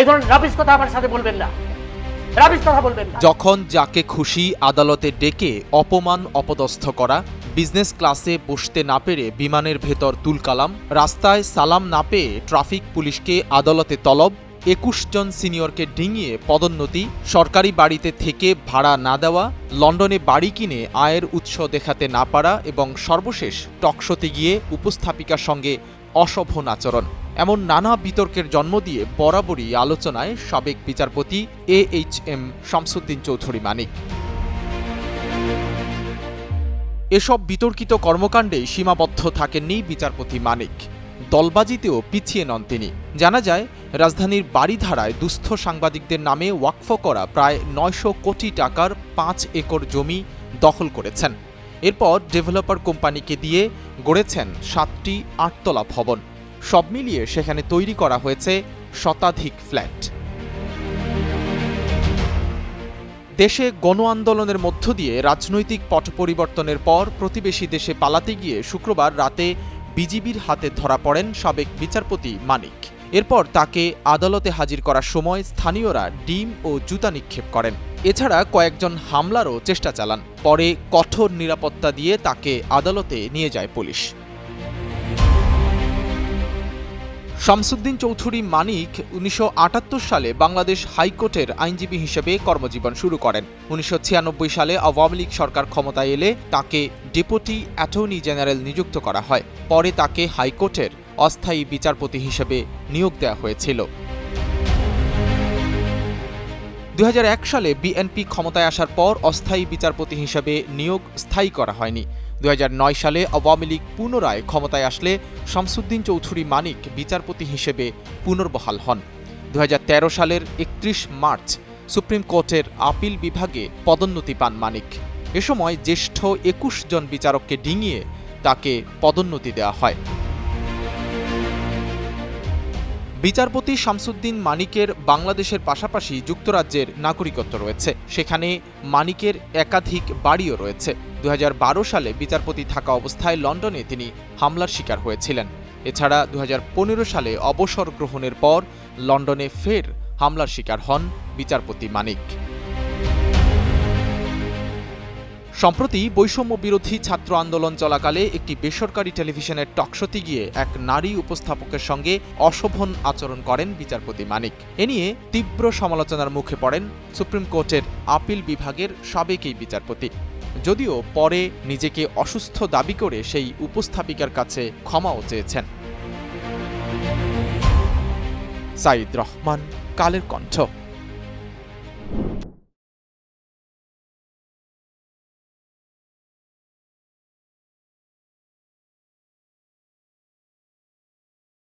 ধরনের রাবিশ কথা আমার সাথে বলবেন না, রাবিশ কথা বলবেন না। যখন যাকে খুশি আদালতে ডেকে অপমান অপদস্থ করা, বিজনেস ক্লাসে বসতে না পেরে বিমানের ভেতর তুলকালাম, রাস্তায় সালাম না পেয়ে ট্রাফিক পুলিশকে আদালতে তলব, ২১ জন সিনিয়রকে ডিঙিয়ে পদোন্নতি, সরকারি বাড়িতে থেকে ভাড়া না দেওয়া, লন্ডনে বাড়ি কিনে আয়ের উৎস দেখাতে না পারা এবং সর্বশেষ টকশোতে গিয়ে উপস্থাপিকার সঙ্গে অশোভন আচরণ, এমন নানা বিতর্কের জন্ম দিয়ে বরাবরই আলোচনায় সাবেক বিচারপতি AHM শামসুদ্দিন চৌধুরী মানিক। এসব বিতর্কিত কর্মকাণ্ডে সীমাবদ্ধ থাকেননি বিচারপতি মানিক, দলবাজিতেও পিছিয়ে নন তিনি। জানা যায়, রাজধানীর বারিধারায় দুস্থ সাংবাদিকদের নামে ওয়াকফ করা প্রায় ৯০০ কোটি টাকার ৫ একর জমি দখল করেছেন। এরপর ডেভেলপার কোম্পানিকে দিয়ে গড়েছেন ৭টি ৮তলা ভবন। সব মিলিয়ে সেখানে তৈরি করা হয়েছে শতাধিক ফ্ল্যাট। দেশে গণ আন্দোলনের মধ্য দিয়ে রাজনৈতিক পট পরিবর্তনের পর প্রতিবেশী দেশে পালাতে গিয়ে শুক্রবার রাতে বিজিবির হাতে ধরা পড়েন সাবেক বিচারপতি মানিক। এরপর তাকে আদালতে হাজির করার সময় স্থানীয়রা ডিম ও জুতা নিক্ষেপ করেন। এছাড়া কয়েকজন হামলারও চেষ্টা চালান। পরে কঠোর নিরাপত্তা দিয়ে তাকে আদালতে নিয়ে যায় পুলিশ। শামসুদ্দিন চৌধুরী মানিক ১৯৭৮ সালে বাংলাদেশ হাইকোর্টের আইনজীবী হিসেবে কর্মজীবন শুরু করেন। ১৯৯৬ সালে আওয়ামী লীগ সরকার ক্ষমতায় এলে তাকে ডেপুটি অ্যাটর্নি জেনারেল নিযুক্ত করা হয়। পরে তাকে হাইকোর্টের অস্থায়ী বিচারপতি হিসেবে নিয়োগ দেওয়া হয়েছিল। ২০০১ সালে বিএনপি ক্ষমতায় আসার পর অস্থায়ী বিচারপতি হিসেবে নিয়োগ স্থায়ী করা হয়নি। ২০০৯ সালে আওয়ামী লীগ পুনরায় ক্ষমতায় আসলে শামসুদ্দিন চৌধুরী মানিক বিচারপতি হিসেবে পুনর্বহাল হন। ২০১৩ সালের ৩১ মার্চ সুপ্রিম কোর্টের আপিল বিভাগে পদোন্নতি পান মানিক। এ সময় জ্যেষ্ঠ ২১ জন বিচারককে ডিঙিয়ে তাকে পদোন্নতি দেওয়া হয়। বিচারপতি শামসুদ্দিন মানিকের বাংলাদেশের পাশাপাশি যুক্তরাজ্যের নাগরিকত্ব রয়েছে। সেখানে মানিকের একাধিক বাড়িও রয়েছে। ২০১২ সালে বিচারপতি থাকা অবস্থায় লন্ডনে তিনি হামলার শিকার হয়েছিলেন। এছাড়া ২০১৫ সালে অবসর গ্রহণের পর লন্ডনে ফের হামলার শিকার হন বিচারপতি মানিক। সম্প্রতি বৈষম্য বিরোধী ছাত্র আন্দোলন চলাকালে একটি বেসরকারি টেলিভিশনের টকশোতে গিয়ে এক নারী উপস্থাপকের সঙ্গে অশোভন আচরণ করেন বিচারপতি মানিক। এ নিয়ে তীব্র সমালোচনার মুখে পড়েন সুপ্রিম কোর্টের আপিল বিভাগের সাবেক এই বিচারপতি। যদিও পরে নিজেকে অসুস্থ দাবি করে সেই উপস্থাপিকার কাছে ক্ষমাও চেয়েছেন। সাইদ রহমান, কালের কণ্ঠ।